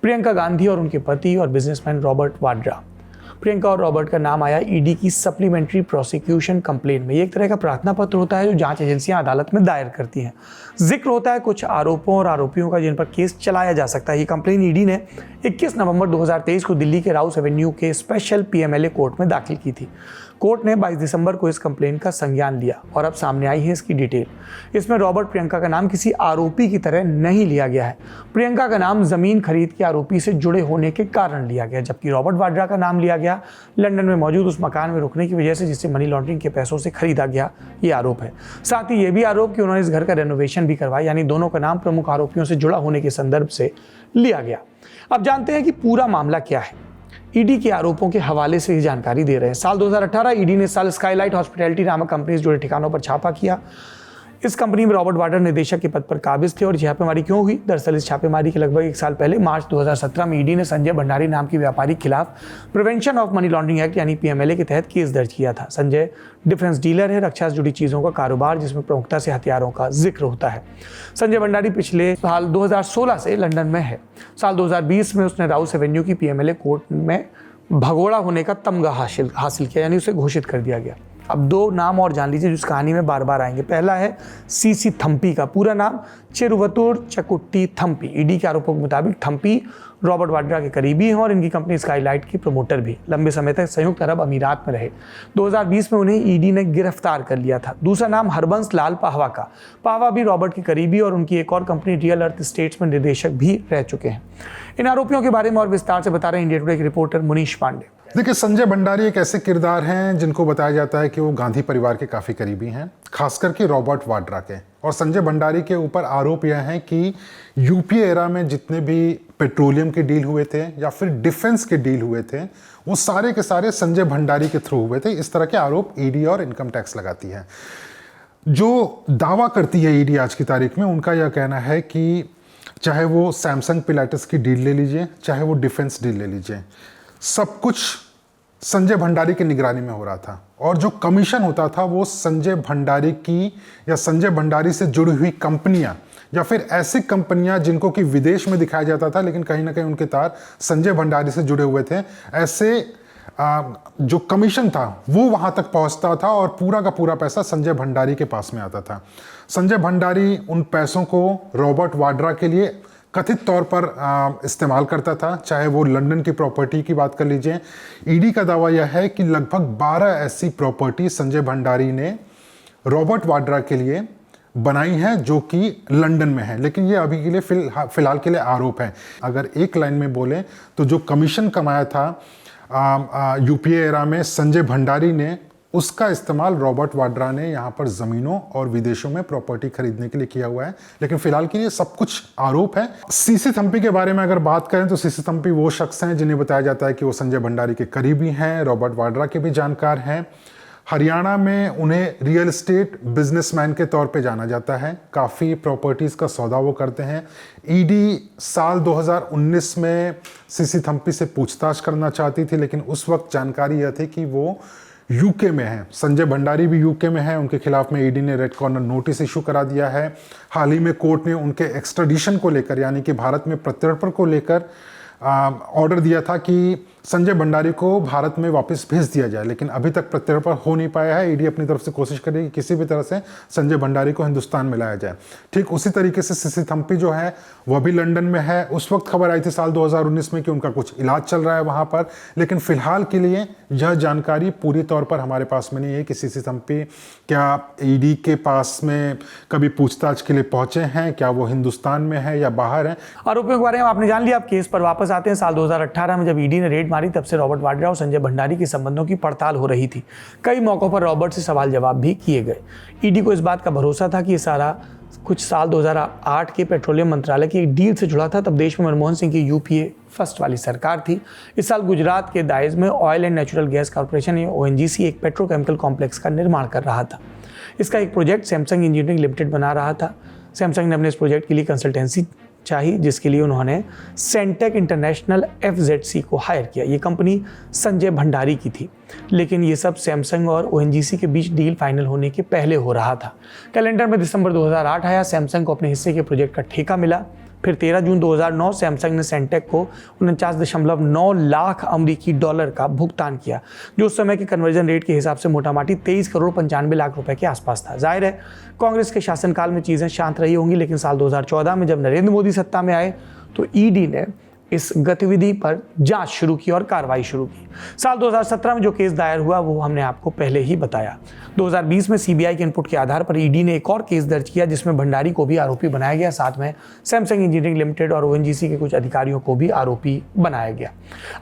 प्रियंका गांधी और उनके पति और बिजनेसमैन रॉबर्ट वाड्रा। प्रियंका और रॉबर्ट का नाम आया ईडी की सप्लीमेंट्री प्रोसिक्यूशन कंप्लेंट में। ये एक तरह का प्रार्थना पत्र होता है जो जांच एजेंसियां अदालत में दायर करती हैं। जिक्र होता है कुछ आरोपों और आरोपियों का जिन पर केस चलाया जा सकता है। ये कंप्लेंट ईडी ने 21 नवंबर 2023 को दिल्ली के राउस एवेन्यू के स्पेशल पीएमएलए कोर्ट में दाखिल की थी। कोर्ट ने 22 दिसंबर को इस कंप्लेंट का संज्ञान लिया और अब सामने आई है इसकी डिटेल। इसमें रॉबर्ट प्रियंका का नाम किसी आरोपी की तरह नहीं लिया गया है। प्रियंका का नाम जमीन खरीद के आरोपी से जुड़े होने के कारण लिया गया, जबकि रॉबर्ट वाड्रा का नाम लिया गया लंदन में मौजूद उस मकान में रुकने की वजह से जिसे मनी लॉन्ड्रिंग के पैसों से खरीदा गया, ये आरोप है। साथ ही ये भी आरोप कि उन्होंने इस घर का रेनोवेशन भी करवाया, यानी दोनों का नाम प्रमुख आरोपियों से जुड़ा होने के संदर्भ से लिया गया। अब जानते हैं कि पूरा मामला क्या है। ईडी के आरोपों के हवाले से ही जानकारी दे रहे हैं। साल 2018 ईडी ने साल स्काईलाइट हॉस्पिटैलिटी नामक कंपनी से जुड़े ठिकानों पर छापा किया। इस कंपनी में रॉबर्ट वाड्रा निदेशक के पद पर काबिज थे। और छापेमारी क्यों हुई? दरअसल इस छापेमारी के लगभग 1 साल पहले मार्च 2017 में ईडी ने संजय भंडारी नाम के व्यापारी के खिलाफ prevention of money laundering act यानी पीएमएलए के तहत केस दर्ज किया था। संजय डिफेंस डीलर है, रक्षा से जुड़ी चीजों का कारोबार जिसमें प्रमुखता से हथियारों का जिक्र होता है। संजय भंडारी पिछले साल 2016 से लंदन में है। साल 2020 में उसने राउस एवेन्यू की पीएमएलए कोर्ट में भगोड़ा होने का तमगा हासिल किया, यानी उसे घोषित कर दिया गया। अब 2 नाम और जान लीजिए जो इस कहानी में बार बार आएंगे। पहला है सीसी थम्पी का पूरा नाम चिरुवतुर चकुट्टी थम्पी। ईडी के आरोपों के मुताबिक थम्पी रॉबर्ट वाड्रा के करीबी हैं और इनकी कंपनी स्काईलाइट की प्रमोटर भी। लंबे समय तक संयुक्त अरब अमीरात में रहे। 2020 में उन्हें ईडी ने गिरफ्तार कर लिया था। दूसरा नाम हरबंस लाल पाहवा का। पाहवा भी रॉबर्ट के करीबी और उनकी एक और कंपनी रियल अर्थ स्टेट्स में निदेशक भी रह चुके हैं। इन आरोपियों के बारे में और विस्तार से बता रहे हैं इंडिया टुडे के रिपोर्टर मुनीश पांडे। देखिए, संजय भंडारी एक ऐसे किरदार हैं जिनको बताया जाता है कि वो गांधी परिवार के काफ़ी करीबी हैं, खासकर कि रॉबर्ट वाड्रा के। और संजय भंडारी के ऊपर आरोप यह है कि यूपीए एरा में जितने भी पेट्रोलियम के डील हुए थे या फिर डिफेंस के डील हुए थे, वो सारे के सारे संजय भंडारी के थ्रू हुए थे। इस तरह के आरोप ईडी और इनकम टैक्स लगाती है। जो दावा करती है ईडी आज की तारीख में, उनका यह कहना है कि चाहे वो सैमसंग पिलाटस की डील ले लीजिए, चाहे वो डिफेंस डील ले लीजिए, सब कुछ संजय भंडारी की निगरानी में हो रहा था। और जो कमीशन होता था वो संजय भंडारी की या संजय भंडारी से जुड़ी हुई कंपनियां या फिर ऐसी कंपनियां जिनको कि विदेश में दिखाया जाता था लेकिन कहीं ना कहीं उनके तार संजय भंडारी से जुड़े हुए थे, ऐसे जो कमीशन था वो वहां तक पहुंचता था और पूरा का पूरा पैसा संजय भंडारी के पास में आता था। संजय भंडारी उन पैसों को रॉबर्ट वाड्रा के लिए कथित तौर पर इस्तेमाल करता था। चाहे वो लंदन की प्रॉपर्टी की बात कर लीजिए, ईडी का दावा यह है कि लगभग 12 ऐसी प्रॉपर्टी संजय भंडारी ने रॉबर्ट वाड्रा के लिए बनाई है जो कि लंदन में है। लेकिन ये अभी के लिए फिलहाल के लिए आरोप है। अगर एक लाइन में बोले तो जो कमीशन कमाया था यूपीए एरा में संजय भंडारी ने, उसका इस्तेमाल रॉबर्ट वाड्रा ने यहाँ पर ज़मीनों और विदेशों में प्रॉपर्टी खरीदने के लिए किया हुआ है। लेकिन फिलहाल के लिए सब कुछ आरोप है। सीसी थम्पी के बारे में अगर बात करें तो सीसी थम्पी वो शख्स हैं जिन्हें बताया जाता है कि वो संजय भंडारी के करीबी हैं, रॉबर्ट वाड्रा के भी जानकार हैं। हरियाणा में उन्हें रियल एस्टेट बिजनेसमैन के तौर पे जाना जाता है। काफ़ी प्रॉपर्टीज़ का सौदा वो करते हैं। ईडी साल 2019 में सीसी थम्पी से पूछताछ करना चाहती थी, लेकिन उस वक्त जानकारी यह थी कि वो यूके में है। संजय भंडारी भी यूके में है। उनके खिलाफ में ईडी ने रेड कॉर्नर नोटिस इशू करा दिया है। हाल ही में कोर्ट ने उनके एक्स्ट्राडिशन को लेकर यानी कि भारत में प्रत्यर्पण को लेकर ऑर्डर दिया था कि संजय भंडारी को भारत में वापस भेज दिया जाए, लेकिन अभी तक प्रत्यर्पण हो नहीं पाया है। ईडी अपनी तरफ से कोशिश करेगी कि किसी भी तरह से संजय भंडारी को हिंदुस्तान में लाया जाए। ठीक उसी तरीके से सीसी थम्पी जो है वह भी लंदन में है। उस वक्त खबर आई थी साल 2019 में कि उनका कुछ इलाज चल रहा है वहाँ पर, लेकिन फिलहाल के लिए यह जानकारी पूरी तौर पर हमारे पास में नहीं है कि सीसी थम्पी क्या ईडी के पास में कभी पूछताछ के लिए पहुंचे हैं, क्या वो हिंदुस्तान में है या बाहर है। आरोपियों के बारे में आपने जान लिया। अब केस पर वापस आते हैं। साल 2018 में जब ईडी ने रेड मारी तब से रॉबर्ट वाड्रा और संजय भंडारी के संबंधों की पड़ताल हो रही थी। कई मौकों पर रॉबर्ट से सवाल जवाब भी किए गए। ईडी को इस बात का भरोसा था कि ये सारा कुछ साल 2008 के पेट्रोलियम मंत्रालय की एक डील से जुड़ा था। तब देश में मनमोहन सिंह की यूपीए फर्स्ट वाली सरकार थी। इस साल गुजरात के दाइज में oil and natural gas corporation या ओएनजीसी एक पेट्रोकेमिकल कॉम्प्लेक्स का निर्माण कर रहा था। इसका एक प्रोजेक्ट सैमसंग इंजीनियरिंग लिमिटेड बना रहा था। सैमसंग ने अपने इस प्रोजेक्ट के लिए कंसल्टेंसी चाहिए, जिसके लिए उन्होंने सेंटेक इंटरनेशनल FZC को हायर किया। ये कंपनी संजय भंडारी की थी, लेकिन ये सब सैमसंग और ओएनजीसी के बीच डील फाइनल होने के पहले हो रहा था। कैलेंडर में दिसंबर 2008 आया। सैमसंग को अपने हिस्से के प्रोजेक्ट का ठेका मिला। फिर 13 जून 2009 सैमसंग ने सेंटेक को 49.9 लाख अमेरिकी डॉलर का भुगतान किया, जो उस समय के कन्वर्जन रेट के हिसाब से मोटामाटी 23 करोड़ 95 लाख रुपए के आसपास था। जाहिर है कांग्रेस के शासनकाल में चीज़ें शांत रही होंगी, लेकिन साल 2014 में जब नरेंद्र मोदी सत्ता में आए तो ईडी ने इस गतिविधि पर जांच शुरू की और कार्रवाई शुरू की। साल 2017 में जो केस दायर हुआ वो हमने आपको पहले ही बताया। 2020 में सीबीआई के इनपुट के आधार पर ईडी ने एक और केस दर्ज किया, जिसमें भंडारी को भी आरोपी बनाया गया, साथ में सैमसंग इंजीनियरिंग लिमिटेड और ओएनजीसी के कुछ अधिकारियों को भी आरोपी बनाया गया।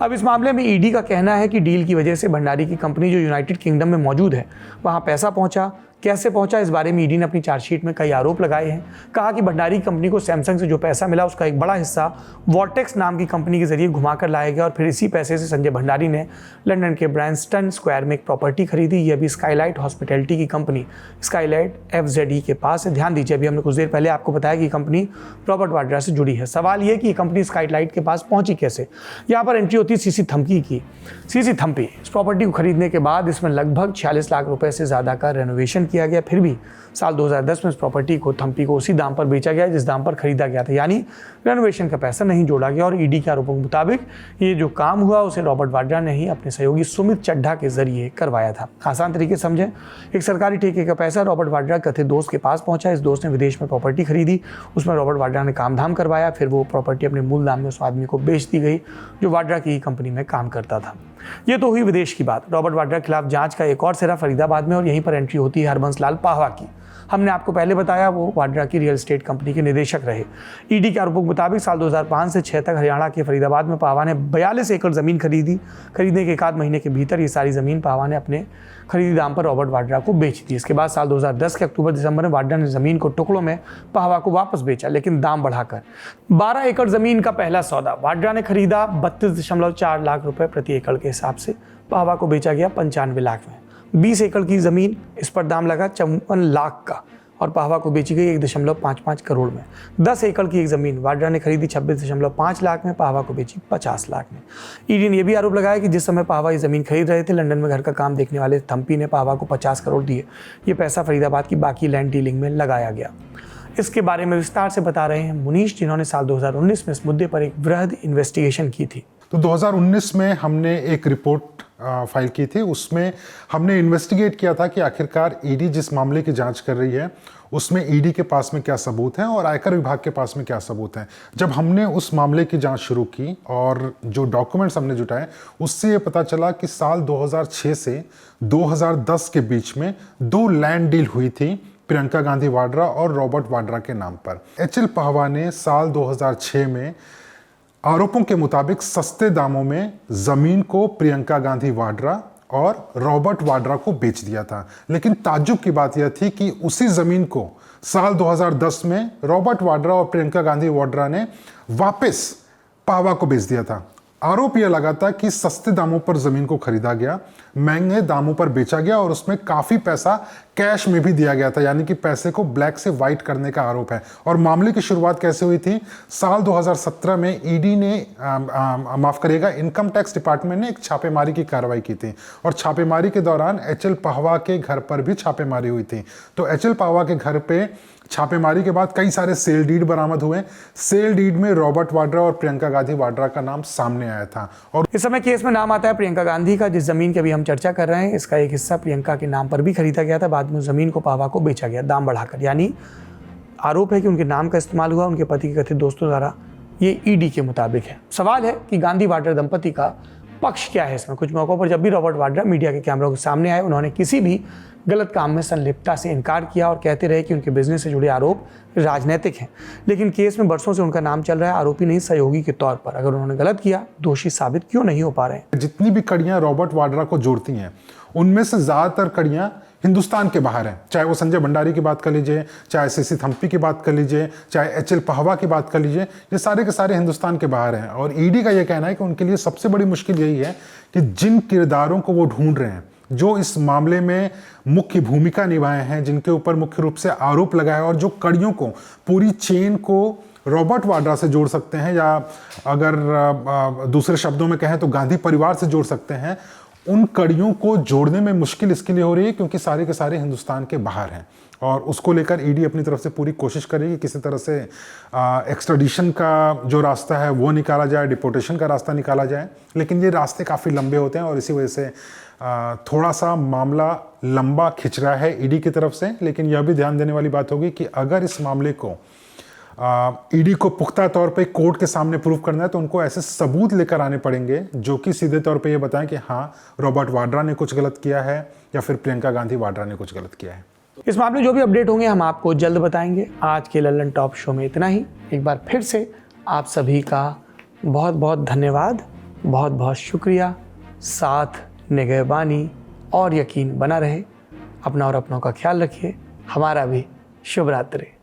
अब इस मामले में ईडी का कहना है कि डील की वजह से भंडारी की कंपनी जो यूनाइटेड किंगडम में मौजूद है वहाँ पैसा पहुँचा। कैसे पहुंचा, इस बारे में ईडी ने अपनी चार्जशीट में कई आरोप लगाए हैं। कहा कि भंडारी कंपनी को सैमसंग से जो पैसा मिला उसका एक बड़ा हिस्सा वॉर्टेक्स नाम की कंपनी के जरिए घुमा कर लाया गया और फिर इसी पैसे से संजय भंडारी ने लंदन के ब्रांस्टन स्क्वायर में एक प्रॉपर्टी खरीदी। ये अभी स्काईलाइट हॉस्पिटैलिटी की कंपनी स्काईलाइट FZE के पास है। ध्यान दीजिए, अभी हमने कुछ देर पहले आपको बताया कि कंपनी रॉबर्ट वाड्रा से जुड़ी है। सवाल ये कि कंपनी स्काईलाइट के पास पहुंची कैसे। यहाँ पर एंट्री होती है सीसी थम्पी की। सीसी थम्पी इस प्रॉपर्टी को खरीदने के बाद इसमें लगभग 46 लाख रुपए से ज़्यादा का रेनोवेशन किया गया। फिर भी साल 2010 में इस प्रॉपर्टी को थम्पी को उसी दाम पर बेचा गया जिस दाम पर खरीदा गया था, यानी रेनोवेशन का पैसा नहीं जोड़ा गया। और ईडी के आरोपों के मुताबिक ये जो काम हुआ उसे रॉबर्ट वाड्रा ने ही अपने सहयोगी सुमित चड्ढा के जरिए करवाया था। आसान तरीके से समझें, एक सरकारी ठेके का पैसा रॉबर्ट वाड्रा कथित दोस्त के पास पहुंचा। इस दोस्त ने विदेश में प्रॉपर्टी खरीदी, उसमें रॉबर्ट वाड्रा ने काम धाम करवाया, फिर वो प्रॉपर्टी अपने मूल दाम में उस आदमी को बेच दी गई जो वाड्रा की कंपनी में काम करता था। ये तो हुई विदेश की बात। रॉबर्ट वाड्रा के खिलाफ जांच का एक और सिरा फरीदाबाद में, और यहीं पर एंट्री होती है हरबंस लाल पाहवा की। हमने आपको पहले बताया वो वाड्रा की रियल एस्टेट कंपनी के निदेशक रहे। ईडी के आरोपों के मुताबिक साल 2005 से 6 तक हरियाणा के फरीदाबाद में पाहवा ने 42 एकड़ ज़मीन खरीदी। खरीदने के एक आध महीने के भीतर ये सारी ज़मीन पाहवा ने अपने खरीदी दाम पर रॉबर्ट वाड्रा को बेच दी। इसके बाद साल 2010 के अक्टूबर-दिसंबर में वाड्रा ने ज़मीन को टुकड़ों में पाहवा को वापस बेचा, लेकिन दाम बढ़ाकर 12 एकड़ ज़मीन का पहला सौदा वाड्रा ने खरीदा 32.4 लाख रुपए प्रति एकड़ के हिसाब से। पाहवा को बेचा गया 95 लाख में। 20 एकड़ की ज़मीन, इस पर दाम लगा 54 लाख का और पाहवा को बेची गई 1.55 करोड़ में। 10 एकड़ की एक ज़मीन वाड्रा ने खरीदी 26.5 लाख में, पाहवा को बेची 50 लाख में। ईडी ने यह भी आरोप लगाया कि जिस समय पाहवा ये ज़मीन खरीद रहे थे, लंदन में घर का काम देखने वाले थम्पी ने पाहवा को 50 करोड़ दिए। ये पैसा फरीदाबाद की बाकी लैंड डीलिंग में लगाया गया। इसके बारे में विस्तार से बता रहे हैं मुनीश, जिन्होंने साल 2019 में इस मुद्दे पर एक वृहद इन्वेस्टिगेशन की थी। तो 2019 में हमने एक रिपोर्ट फाइल की थी। उसमें हमने इन्वेस्टिगेट किया था कि आखिरकार ईडी जिस मामले की जांच कर रही है उसमें ईडी के पास में क्या सबूत हैं और आयकर विभाग के पास में क्या सबूत हैं। जब हमने उस मामले की जांच शुरू की और जो डॉक्यूमेंट्स हमने जुटाए, उससे ये पता चला कि साल 2006 से 2010 के बीच में 2 लैंड डील हुई थी प्रियंका गांधी वाड्रा और रॉबर्ट वाड्रा के नाम पर। एचएल पाहवा ने साल 2006 में आरोपों के मुताबिक सस्ते दामों में जमीन को प्रियंका गांधी वाड्रा और रॉबर्ट वाड्रा को बेच दिया था। लेकिन ताज्जुब की बात यह थी कि उसी जमीन को साल 2010 में रॉबर्ट वाड्रा और प्रियंका गांधी वाड्रा ने वापस पाहवा को बेच दिया था। आरोप यह लगा था कि सस्ते दामों पर जमीन को खरीदा गया, महंगे दामों पर बेचा गया और उसमें काफी पैसा कैश में भी दिया गया था, यानी कि पैसे को ब्लैक से व्हाइट करने का आरोप है। और मामले की शुरुआत कैसे हुई थी? साल 2017 में ईडी ने माफ करिएगा, इनकम टैक्स डिपार्टमेंट ने एक छापेमारी की कार्रवाई की थी और छापेमारी के दौरान एचएल पाहवा के घर पर भी छापेमारी हुई थी। तो एचएल पाहवा के घर पे छापेमारी के बाद कई सारे सेल डीड बरामद हुए। सेल डीड में रॉबर्ट वाड्रा और प्रियंका गांधी वाड्रा का नाम सामने आया था। और इस समय केस में नाम आता है प्रियंका गांधी का, जिस जमीन की अभी हम चर्चा कर रहे हैं। इसका एक हिस्सा प्रियंका के नाम पर भी खरीदा गया था, बाद में जमीन को पाहवा को बेचा गया दाम बढ़ाकर। यानी आरोप है कि उनके नाम का इस्तेमाल हुआ उनके पति के कथित दोस्तों द्वारा। ये ईडी के मुताबिक है। सवाल है कि गांधी वाड्रा दंपति का पक्ष क्या है इसमें। कुछ मौकों पर जब भी रॉबर्ट वाड्रा मीडिया के कैमरों के सामने आए, उन्होंने किसी भी गलत काम में संलिप्तता से इनकार किया और कहते रहे कि उनके बिजनेस से जुड़े आरोप राजनीतिक हैं। लेकिन केस में बरसों से उनका नाम चल रहा है आरोपी नहीं, सहयोगी के तौर पर। अगर उन्होंने गलत किया, दोषी साबित क्यों नहीं हो पा रहे हैं? जितनी भी कड़ियां रॉबर्ट वाड्रा को जोड़ती हैं, उनमें से ज्यादातर कड़ियां हिंदुस्तान के बाहर हैं। चाहे वो संजय भंडारी की बात कर लीजिए, चाहे सीसी थम्पी की बात कर लीजिए, चाहे एचएल पाहवा की बात कर लीजिए, ये सारे के सारे हिंदुस्तान के बाहर हैं। और ईडी का ये कहना है कि उनके लिए सबसे बड़ी मुश्किल यही है कि जिन किरदारों को वो ढूंढ रहे हैं, जो इस मामले में मुख्य भूमिका निभाए हैं, जिनके ऊपर मुख्य रूप से आरोप लगाए और जो कड़ियों को, पूरी चेन को रॉबर्ट वाड्रा से जोड़ सकते हैं, या अगर दूसरे शब्दों में कहें तो गांधी परिवार से जोड़ सकते हैं, उन कड़ियों को जोड़ने में मुश्किल इसके लिए हो रही है क्योंकि सारे के सारे हिंदुस्तान के बाहर हैं। और उसको लेकर ईडी अपनी तरफ से पूरी कोशिश करेगी किसी तरह से एक्स्ट्राडिशन का जो रास्ता है वो निकाला जाए, डिपोर्टेशन का रास्ता निकाला जाए। लेकिन ये रास्ते काफ़ी लंबे होते हैं और इसी वजह से थोड़ा सा मामला लंबा खिंच रहा है ईडी की तरफ से। लेकिन यह भी ध्यान देने वाली बात होगी कि अगर इस मामले को ईडी को पुख्ता तौर पे कोर्ट के सामने प्रूव करना है तो उनको ऐसे सबूत लेकर आने पड़ेंगे जो कि सीधे तौर पे ये बताएं कि हाँ, रॉबर्ट वाड्रा ने कुछ गलत किया है या फिर प्रियंका गांधी वाड्रा ने कुछ गलत किया है। इस मामले में जो भी अपडेट होंगे हम आपको जल्द बताएंगे। आज के लल्लन टॉप शो में इतना ही। एक बार फिर से आप सभी का बहुत बहुत धन्यवाद, बहुत बहुत शुक्रिया। साथ निगहबानी और यकीन बना रहे। अपना और अपनों का ख्याल रखिए। हमारा भी शुभ रात्रि।